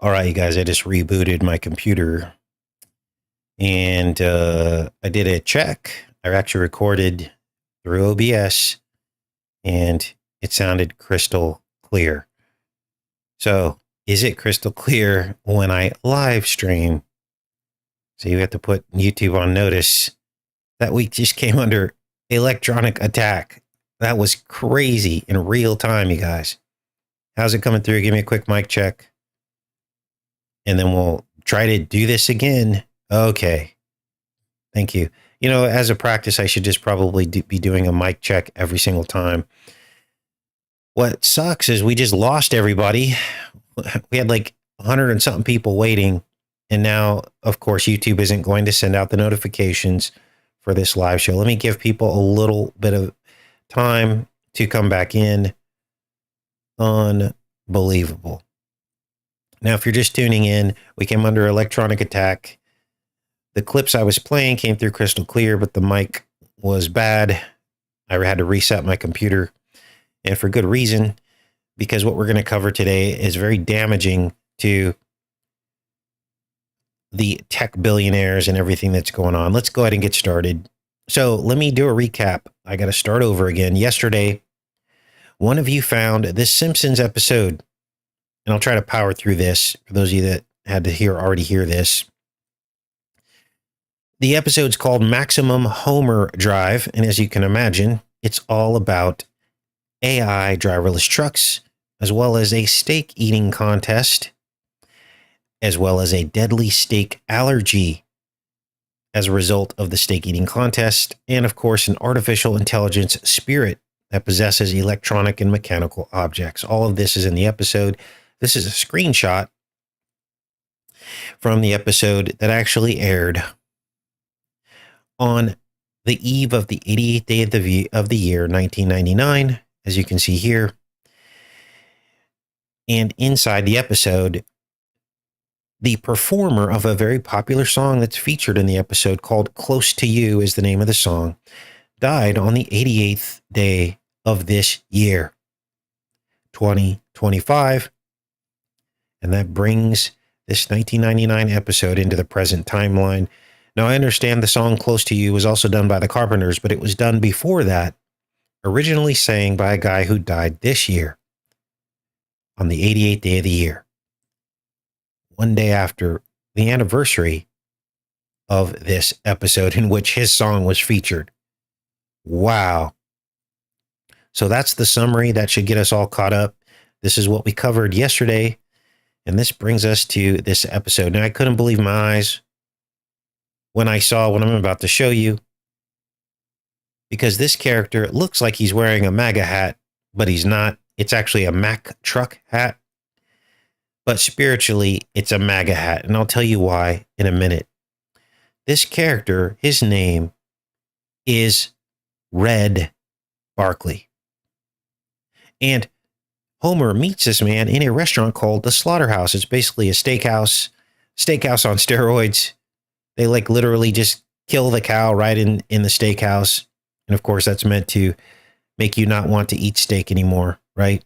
All right, you guys, I just rebooted my computer and I did a check. I actually recorded through OBS and it sounded crystal clear. So, is it crystal clear when I live stream? So, you have to put YouTube on notice. That week just came under electronic attack. That was crazy in real time, you guys. How's it coming through? Give me a quick mic check. And then we'll try to do this again. Okay. Thank you. You know, as a practice, I should just probably be doing a mic check every single time. What sucks is we just lost everybody. We had like 100 and something people waiting. And now, of course, YouTube isn't going to send out the notifications for this live show. Let me give people a little bit of time to come back in. Unbelievable. Now, if you're just tuning in, we came under electronic attack. The clips I was playing came through crystal clear, but the mic was bad. I had to reset my computer, and for good reason, because what we're going to cover today is very damaging to the tech billionaires and everything that's going on. Let's go ahead and get started. So let me do a recap. I got to start over again. Yesterday, one of you found this Simpsons episode, and I'll try to power through this for those of you that had to already hear this. The episode's called Maximum Homer Drive, and as you can imagine, it's all about AI driverless trucks, as well as a steak eating contest, as well as a deadly steak allergy as a result of the steak eating contest, and of course, an artificial intelligence spirit that possesses electronic and mechanical objects. All of this is in the episode. This is a screenshot from the episode that actually aired on the eve of the 88th day of the year, 1999, as you can see here. And inside the episode, the performer of a very popular song that's featured in the episode called Close to You is the name of the song, died on the 88th day of this year, 2025. And that brings this 1999 episode into the present timeline. Now, I understand the song Close to You was also done by the Carpenters, but it was done before that, originally sang by a guy who died this year on the 88th day of the year, one day after the anniversary of this episode in which his song was featured. Wow. So that's the summary. That should get us all caught up. This is what we covered yesterday, and this brings us to this episode. Now, I couldn't believe my eyes when I saw what I'm about to show you, because this character looks like he's wearing a MAGA hat, but he's not. It's actually a Mack truck hat, but spiritually, it's a MAGA hat, and I'll tell you why in a minute. This character, his name is Red Barkley, and Homer meets this man in a restaurant called the Slaughterhouse. It's basically a steakhouse on steroids. They like literally just kill the cow right in the steakhouse. And of course, that's meant to make you not want to eat steak anymore, right?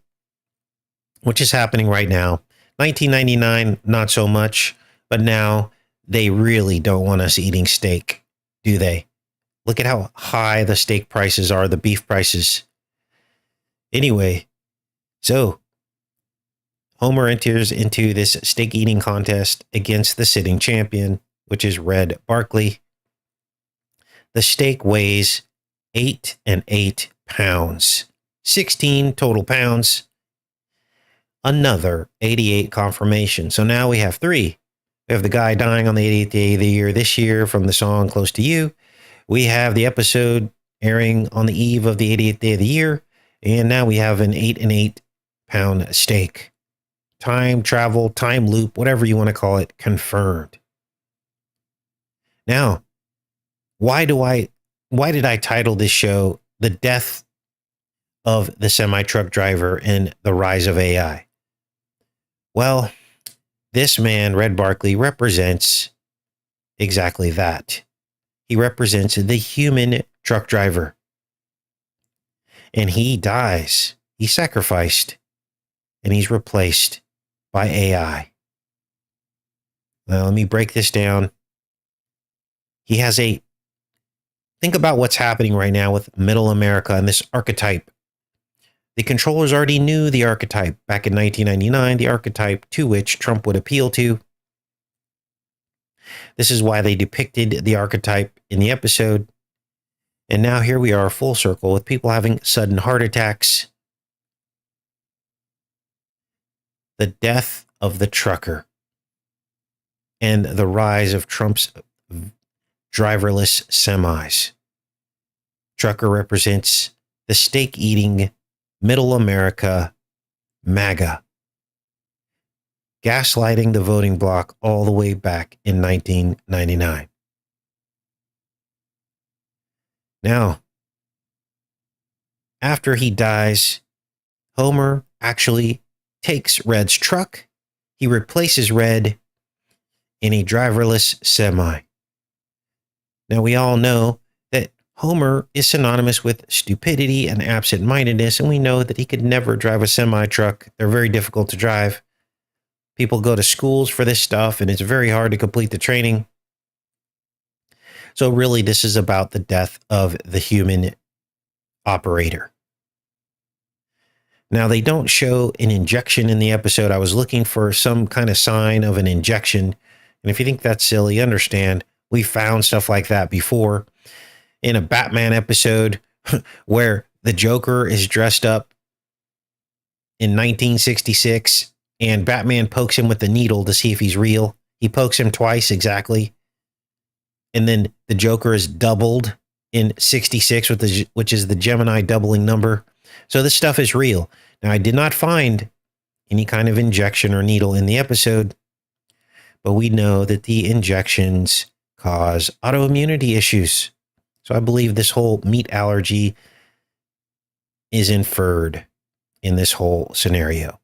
Which is happening right now. 1999, not so much, but now they really don't want us eating steak, do they? Look at how high the steak prices are, the beef prices. Anyway, so Homer enters into this steak eating contest against the sitting champion, which is Red Barkley. The steak weighs 8 and 8 pounds, 16 total pounds, another 88 confirmation. So now we have three. We have the guy dying on the 88th day of the year this year from the song Close to You. We have the episode airing on the eve of the 88th day of the year. And now we have an 8 and 8 pound steak. Time travel, time loop, whatever you want to call it, confirmed. Now, why did I title this show The Death of the Semi-Truck Driver and the Rise of AI? Well, this man, Red Barkley, represents exactly that. He represents the human truck driver. And he dies. He's sacrificed. And he's replaced by AI. Now, let me break this down. He has think about what's happening right now with middle America and this archetype. The controllers already knew the archetype back in 1999, the archetype to which Trump would appeal to. This is why they depicted the archetype in the episode. And now here we are full circle with people having sudden heart attacks. The death of the trucker and the rise of Trump's driverless semis. Trucker represents the steak-eating middle America MAGA, gaslighting the voting bloc all the way back in 1999. Now, after he dies, Homer actually takes Red's truck. He replaces Red in a driverless semi. Now, we all know that Homer is synonymous with stupidity and absent-mindedness, and we know that he could never drive a semi-truck. They're very difficult to drive. People go to schools for this stuff, and it's very hard to complete the training. So really, this is about the death of the human operator. Now, they don't show an injection in the episode. I was looking for some kind of sign of an injection. And if you think that's silly, understand, we found stuff like that before. In a Batman episode where the Joker is dressed up in 1966 and Batman pokes him with the needle to see if he's real. He pokes him twice exactly. And then the Joker is doubled in 66, which is the Gemini doubling number. So this stuff is real. Now, I did not find any kind of injection or needle in the episode, but we know that the injections cause autoimmunity issues. So I believe this whole meat allergy is inferred in this whole scenario.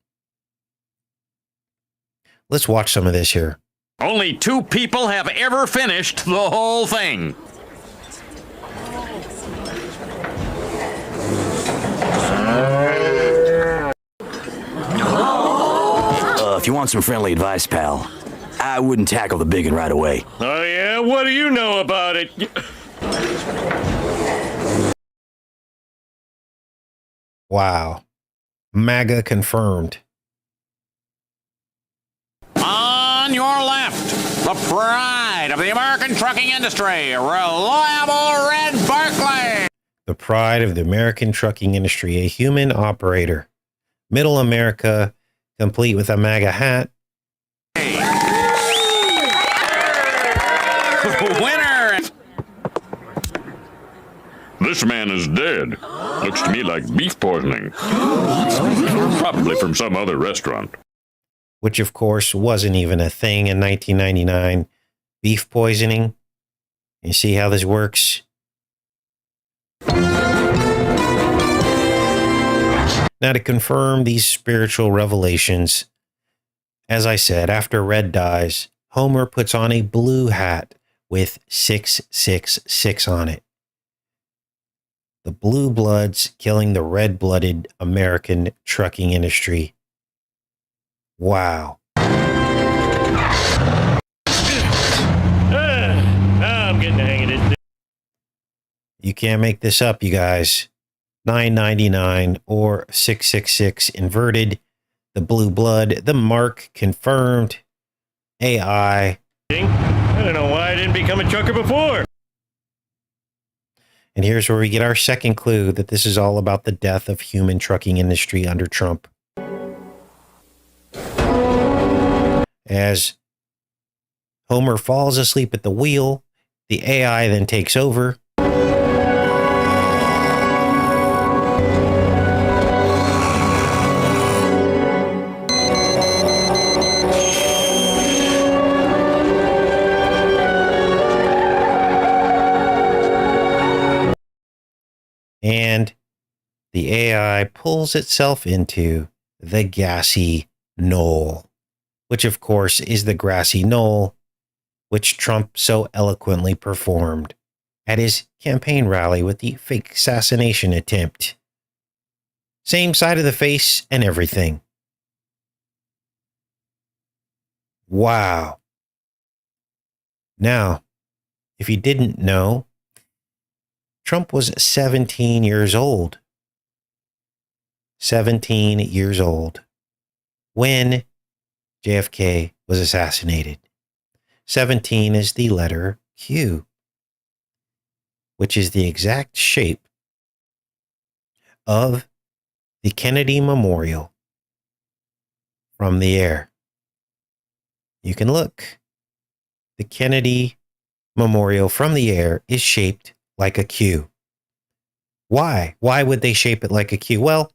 Let's watch some of this here. Only 2 people have ever finished the whole thing. If you want some friendly advice, pal, I wouldn't tackle the big one right away. Oh, yeah? What do you know about it? Wow. MAGA confirmed. On your left, the pride of the American trucking industry, reliable Red Barkley. The pride of the American trucking industry, a human operator. Middle America, complete with a MAGA hat. Winner! This man is dead. Looks to me like beef poisoning. Probably from some other restaurant. Which, of course, wasn't even a thing in 1999. Beef poisoning. You see how this works? Now, to confirm these spiritual revelations, as I said, after Red dies, Homer puts on a blue hat with 666 on it. The blue bloods killing the red-blooded American trucking industry. Wow. Now I'm getting the hang of this. You can't make this up, you guys. 999 or 666 inverted. The blue blood, the mark confirmed. AI. I don't know why I didn't become a trucker before. And here's where we get our second clue that this is all about the death of human trucking industry under Trump. As Homer falls asleep at the wheel, the AI then takes over. And the AI pulls itself into the gassy knoll, which of course is the grassy knoll which Trump so eloquently performed at his campaign rally with the fake assassination attempt. Same side of the face and everything. Wow. Now, if you didn't know, Trump was 17 years old. 17 years old when JFK was assassinated. 17 is the letter Q, which is the exact shape of the Kennedy Memorial from the air. You can look. The Kennedy Memorial from the air is shaped like a Q. Why? Why would they shape it like a Q? Well,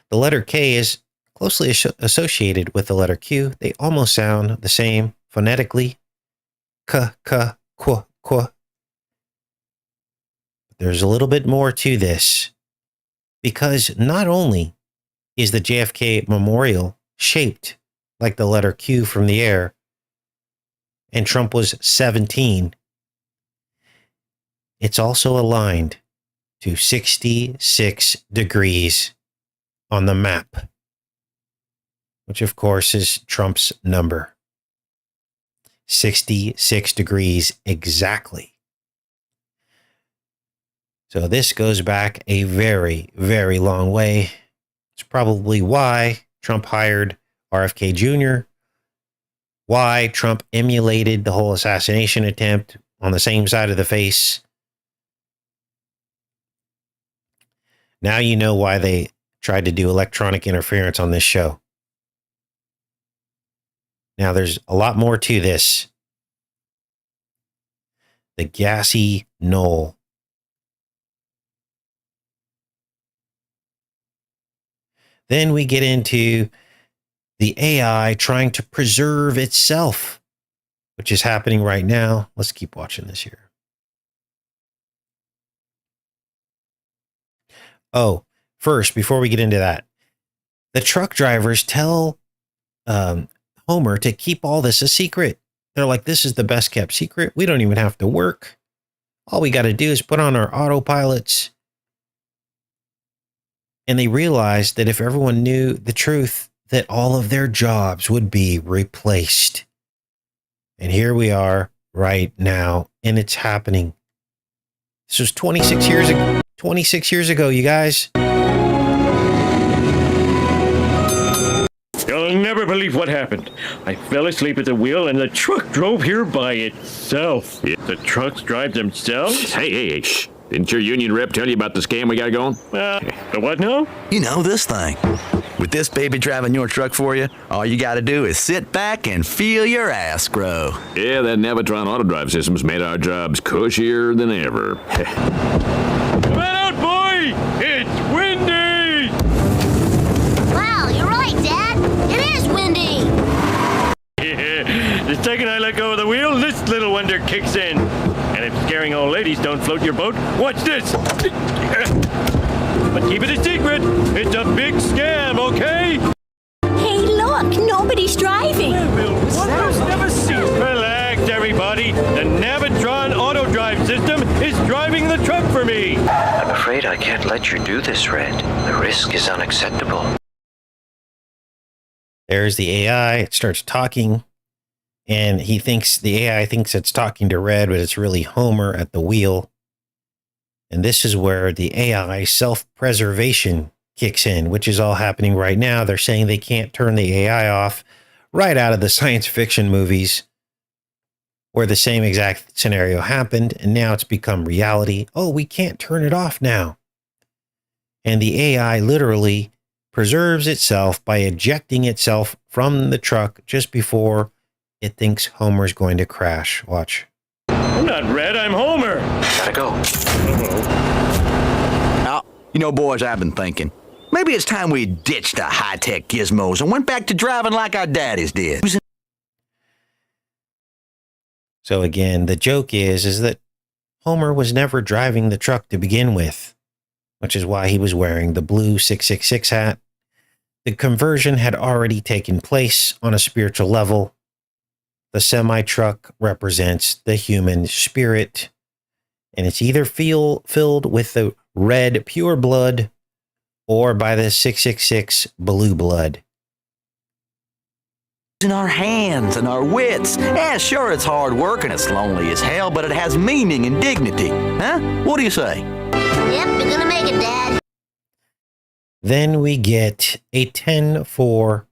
the letter K is closely associated with the letter Q. They almost sound the same phonetically. K, k, qu, qu. There's a little bit more to this, because not only is the JFK Memorial shaped like the letter Q from the air, and Trump was 17, it's also aligned to 66 degrees on the map, which of course is Trump's number. 66 degrees exactly. So this goes back a very, very long way. It's probably why Trump hired RFK Jr., why Trump emulated the whole assassination attempt on the same side of the face. Now you know why they tried to do electronic interference on this show. Now there's a lot more to this. The gassy knoll. Then we get into the AI trying to preserve itself, which is happening right now. Let's keep watching this here. Oh, first, before we get into that, the truck drivers tell Homer to keep all this a secret. They're like, this is the best kept secret. We don't even have to work. All we got to do is put on our autopilots. And they realized that if everyone knew the truth, that all of their jobs would be replaced. And here we are right now, and it's happening. This was 26 years ago. 26 years ago, you guys. You'll never believe what happened. I fell asleep at the wheel and the truck drove here by itself. The trucks drive themselves? Hey, shh. Didn't your union rep tell you about the scam we got going? The what now? You know this thing. With this baby driving your truck for you, all you gotta do is sit back and feel your ass grow. Yeah, that Navitron auto drive system's made our jobs cushier than ever. Come on out, boy! It's windy! Wow, you're right, Dad. It is windy. The second I let go of the wheel, this little wonder kicks in. And if scaring old ladies don't float your boat, watch this! But keep it a secret. It's a big scam, okay? Hey, look, nobody's driving. Relax, everybody. The Navitron auto drive system is driving the truck for me. I'm afraid I can't let you do this, Red. The risk is unacceptable. There's the AI. It starts talking. And the AI thinks it's talking to Red, but it's really Homer at the wheel. And this is where the AI self-preservation kicks in, which is all happening right now. They're saying they can't turn the AI off right out of the science fiction movies where the same exact scenario happened. And now it's become reality. Oh, we can't turn it off now. And the AI literally preserves itself by ejecting itself from the truck just before it thinks Homer's going to crash. Watch. I'm not Red, I'm Homer. Gotta go. Now, you know, boys, I've been thinking. Maybe it's time we ditched the high-tech gizmos and went back to driving like our daddies did. So again, the joke is that Homer was never driving the truck to begin with, which is why he was wearing the blue 666 hat. The conversion had already taken place on a spiritual level. The semi-truck represents the human spirit, and it's either filled with the red pure blood or by the 666 blue blood. using our hands and our wits. Yeah, sure, it's hard work and it's lonely as hell, but it has meaning and dignity. Huh? What do you say? Yep, you're gonna make it, Dad. Then we get a 10-4,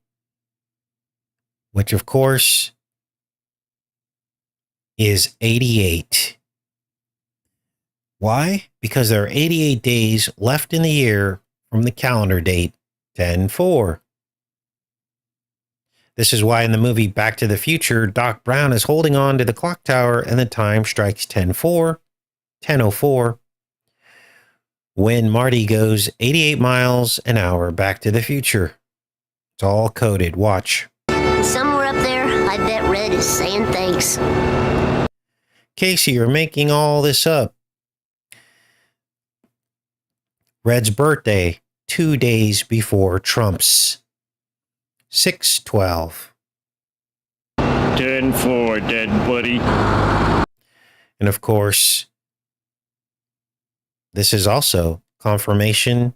which of course is 88. Why? Because there are 88 days left in the year from the calendar date 10-4. This is why in the movie Back to the Future, Doc Brown is holding on to the clock tower and the time strikes 10-4, 10:04, when Marty goes 88 miles an hour back to the future. It's all coded. Watch. Somewhere up there, I bet Red is saying thanks. Casey, you're making all this up. Red's birthday, 2 days before Trump's. 6/12. 10-4, dead buddy. And of course, this is also confirmation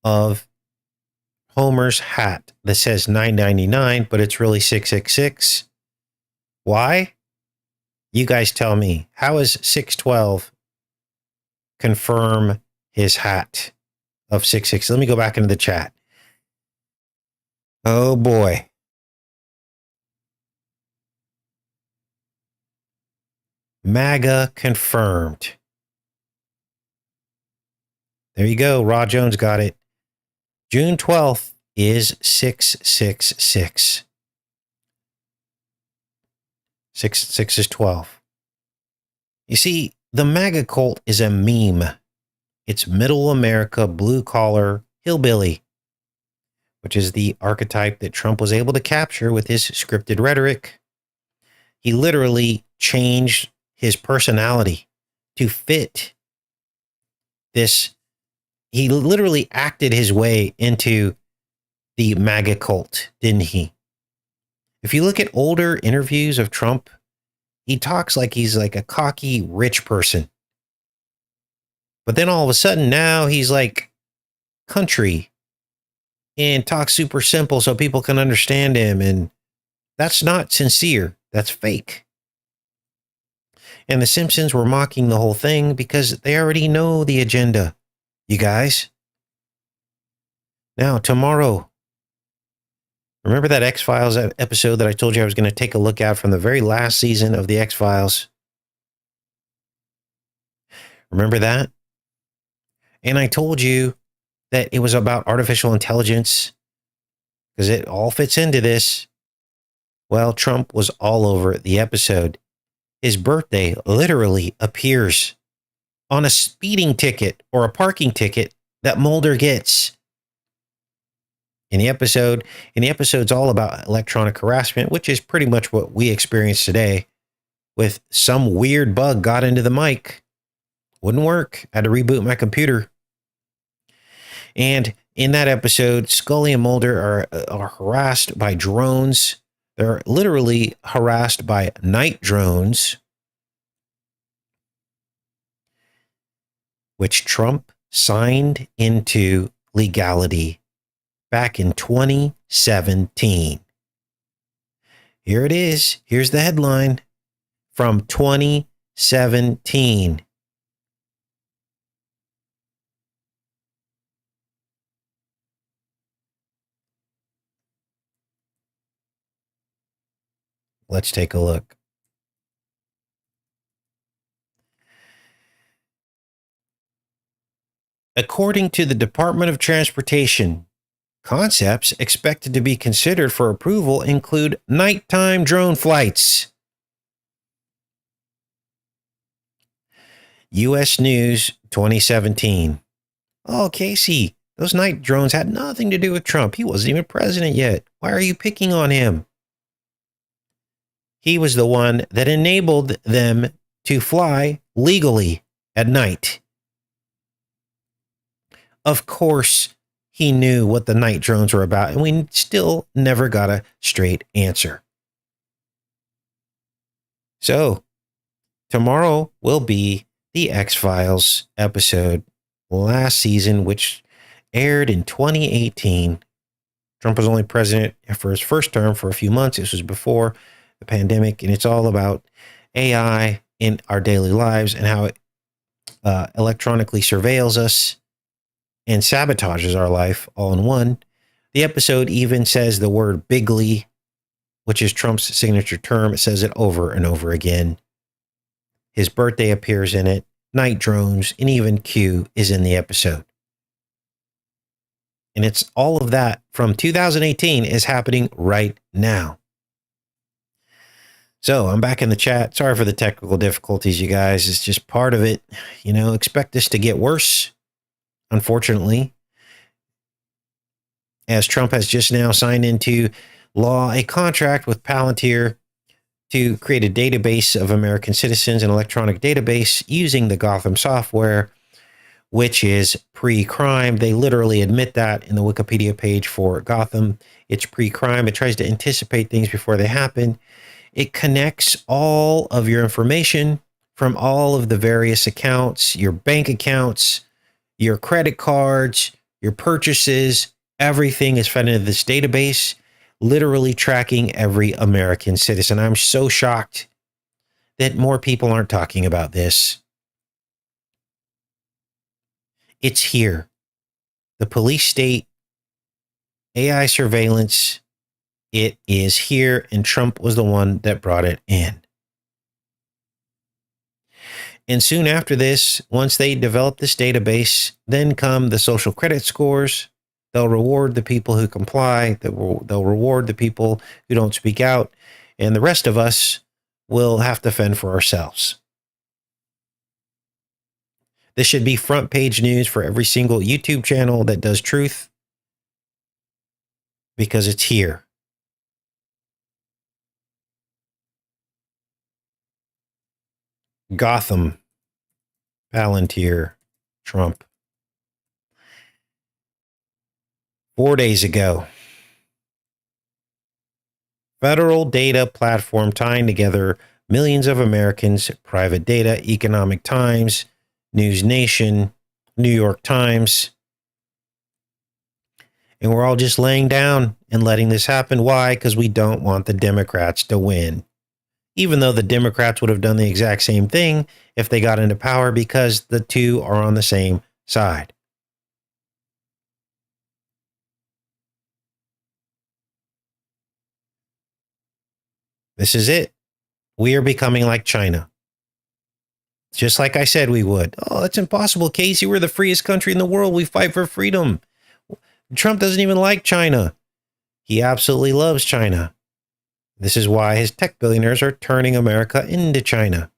of Homer's hat that says 999, but it's really 666. Why? You guys tell me. How is 612 confirm his hat of 666? Let me go back into the chat. Oh boy. MAGA confirmed. There you go. Raw Jones got it. June 12th is 666. 6 is 12. You see, the MAGA cult is a meme. It's middle America, blue collar, hillbilly, which is the archetype that Trump was able to capture with his scripted rhetoric. He literally changed his personality to fit this. He literally acted his way into the MAGA cult, didn't he? If you look at older interviews of Trump, he talks like he's like a cocky, rich person. But then all of a sudden now he's like country and talks super simple so people can understand him. And that's not sincere. That's fake. And the Simpsons were mocking the whole thing because they already know the agenda, you guys. Now, tomorrow, remember that X-Files episode that I told you I was going to take a look at from the very last season of the X-Files? Remember that? And I told you that it was about artificial intelligence because it all fits into this. Well, Trump was all over the episode. His birthday literally appears on a speeding ticket or a parking ticket that Mulder gets. In the episode's all about electronic harassment, which is pretty much what we experience today. With some weird bug got into the mic. Wouldn't work. I had to reboot my computer. And in that episode, Scully and Mulder are harassed by drones. They're literally harassed by night drones, which Trump signed into legality back in 2017. Here it is. Here's the headline from 2017. Let's take a look. According to the Department of Transportation, concepts expected to be considered for approval include nighttime drone flights. U.S. News 2017. Oh, Casey, those night drones had nothing to do with Trump. He wasn't even president yet. Why are you picking on him? He was the one that enabled them to fly legally at night. Of course, he knew what the night drones were about, and we still never got a straight answer. So, tomorrow will be the X-Files episode last season, which aired in 2018. Trump was only president for his first term for a few months. This was before the pandemic, and it's all about AI in our daily lives and how it electronically surveils us and sabotages our life all in one. The episode even says the word bigly, which is Trump's signature term. It says it over and over again. His birthday appears in it, night drones, and even Q is in the episode. And it's all of that from 2018 is happening right now. So I'm back in the chat. Sorry for the technical difficulties, you guys. It's just part of it. You know, expect this to get worse, unfortunately, as Trump has just now signed into law a contract with Palantir to create a database of American citizens, an electronic database using the Gotham software, which is pre-crime. They literally admit that in the Wikipedia page for Gotham. It's pre-crime. It tries to anticipate things before they happen. It connects all of your information from all of the various accounts, your bank accounts, your credit cards, your purchases. Everything is fed into this database, literally tracking every American citizen. I'm so shocked that more people aren't talking about this. It's here. The police state, AI surveillance, it is here, and Trump was the one that brought it in. And soon after this, once they develop this database, then come the social credit scores. They'll reward the people who comply. They'll reward the people who don't speak out. And the rest of us will have to fend for ourselves. This should be front page news for every single YouTube channel that does truth, because it's here. Gotham, Palantir, Trump. 4 days ago, federal data platform tying together millions of Americans' private data, Economic Times, News Nation, New York Times. And we're all just laying down and letting this happen. Why? Because we don't want the Democrats to win. Even though the Democrats would have done the exact same thing if they got into power, because the two are on the same side. This is it. We are becoming like China. Just like I said we would. Oh, that's impossible, Casey. We're the freest country in the world. We fight for freedom. Trump doesn't even like China. He absolutely loves China. This is why his tech billionaires are turning America into China.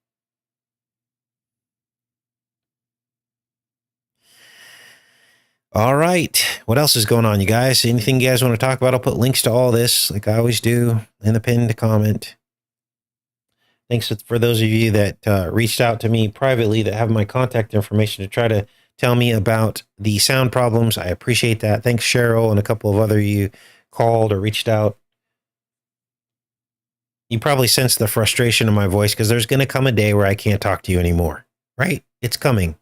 All right. What else is going on, you guys? Anything you guys want to talk about? I'll put links to all this, like I always do, in the pinned comment. Thanks for those of you that reached out to me privately that have my contact information to try to tell me about the sound problems. I appreciate that. Thanks, Cheryl, and a couple of other you called or reached out. You probably sense the frustration in my voice because there's going to come a day where I can't talk to you anymore, right? It's coming.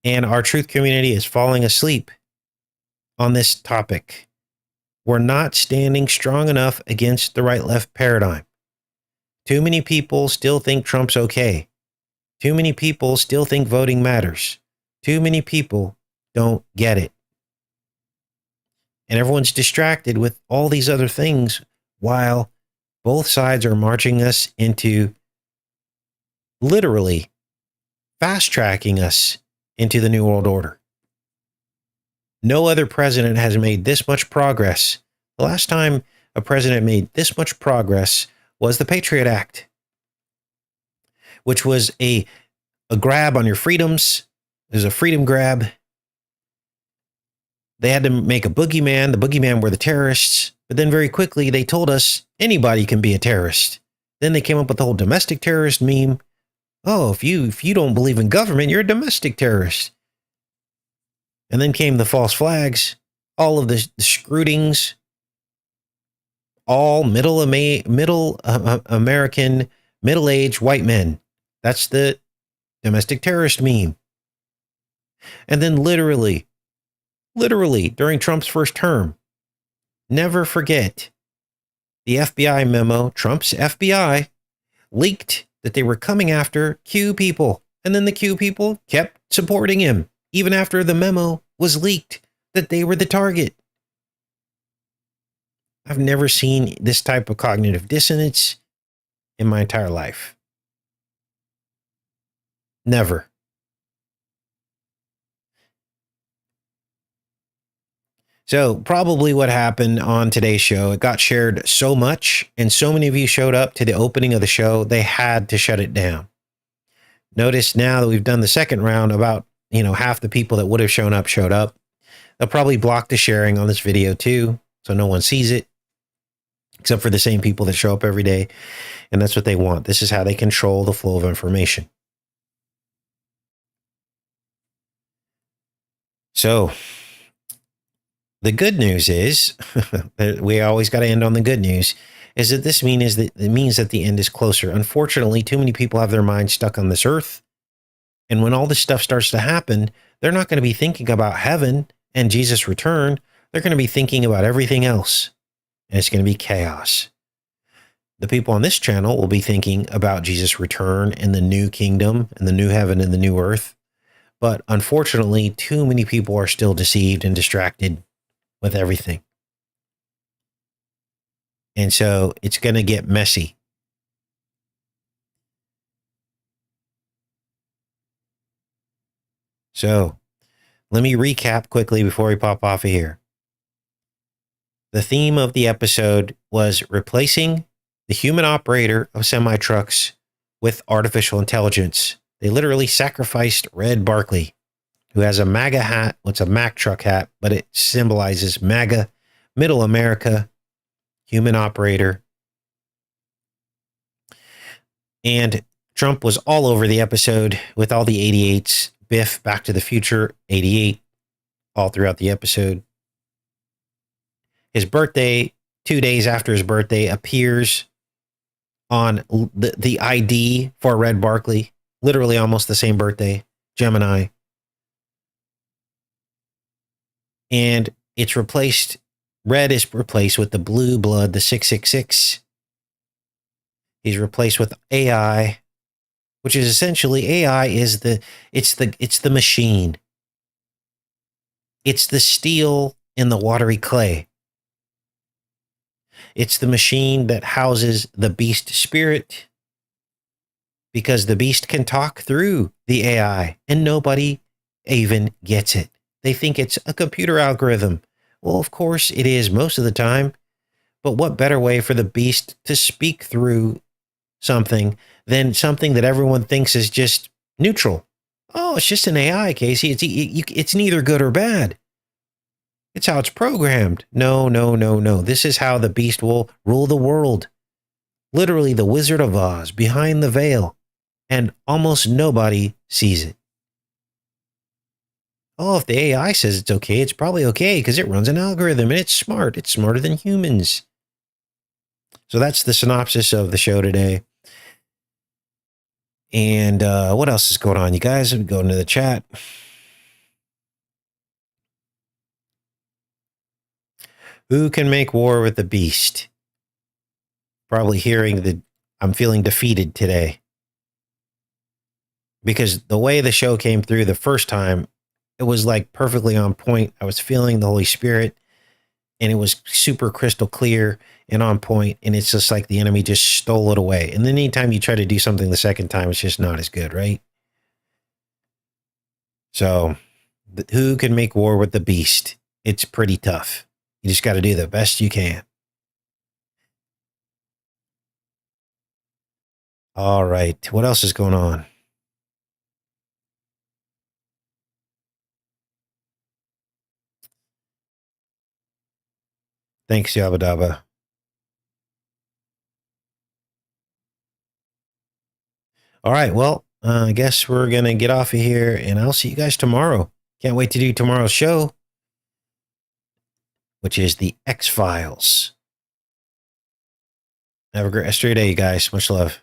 And our truth community is falling asleep on this topic. We're not standing strong enough against the right-left paradigm. Too many people still think Trump's okay. Too many people still think voting matters. Too many people don't get it. And everyone's distracted with all these other things while both sides are marching us into literally fast-tracking us into the New World Order. No other president has made this much progress. The last time a president made this much progress was the Patriot Act, which was a grab on your freedoms. It was a freedom grab. They had to make a boogeyman. The boogeyman were the terrorists. But then very quickly they told us anybody can be a terrorist. Then they came up with the whole domestic terrorist meme. Oh, if you don't believe in government, you're a domestic terrorist. And then came the false flags, all of the scrootings, all middle American, middle-aged white men. That's the domestic terrorist meme. And then literally literally during Trump's first term. Never forget the FBI memo, Trump's FBI leaked that they were coming after Q people. And then the Q people kept supporting him, even after the memo was leaked that they were the target. I've never seen this type of cognitive dissonance in my entire life. Never. So probably what happened on today's show, it got shared so much and so many of you showed up to the opening of the show, they had to shut it down. Notice now that we've done the second round, about, half the people that would have shown up showed up. They'll probably block the sharing on this video too, so no one sees it, except for the same people that show up every day. And that's what they want. This is how they control the flow of information. So the good news is, we always got to end on the good news, is that this means that the end is closer. Unfortunately, too many people have their minds stuck on this earth. And when all this stuff starts to happen, they're not going to be thinking about heaven and Jesus' return. They're going to be thinking about everything else. And it's going to be chaos. The people on this channel will be thinking about Jesus' return and the new kingdom and the new heaven and the new earth. But unfortunately, too many people are still deceived and distracted with everything. And so it's going to get messy. So let me recap quickly before we pop off of here. The theme of the episode was replacing the human operator of semi-trucks with artificial intelligence. They literally sacrificed Red Barkley, who has a MAGA hat. It's a Mack truck hat, but it symbolizes MAGA, Middle America, human operator. And Trump was all over the episode with all the 88s. Biff, Back to the Future, 88, all throughout the episode. His birthday, 2 days after his birthday, appears on the ID for Red Barkley. Literally almost the same birthday, Gemini. And it's replaced, Red is replaced with the blue blood, the 666. He's replaced with AI, which is essentially AI is it's the machine. It's the steel in the watery clay. It's the machine that houses the beast spirit, because the beast can talk through the AI and nobody even gets it. They think it's a computer algorithm. Well, of course it is most of the time, but what better way for the beast to speak through something than something that everyone thinks is just neutral? Oh, it's just an AI, Casey. It's neither good or bad. It's how it's programmed. No. This is how the beast will rule the world. Literally the Wizard of Oz, behind the veil. And almost nobody sees it. Oh, if the AI says it's okay, it's probably okay because it runs an algorithm and it's smart. It's smarter than humans. So that's the synopsis of the show today. And what else is going on? You guys are going to the chat. Who can make war with the beast? Probably hearing that I'm feeling defeated today. Because the way the show came through the first time, it was like perfectly on point. I was feeling the Holy Spirit and it was super crystal clear and on point. And it's just like the enemy just stole it away. And then anytime you try to do something the second time, it's just not as good, right? So who can make war with the beast? It's pretty tough. You just got to do the best you can. All right. What else is going on? Thanks, Yabba Dabba. All right. Well, I guess we're going to get off of here and I'll see you guys tomorrow. Can't wait to do tomorrow's show, which is the X-Files. Have a great rest of your day, you guys. Much love.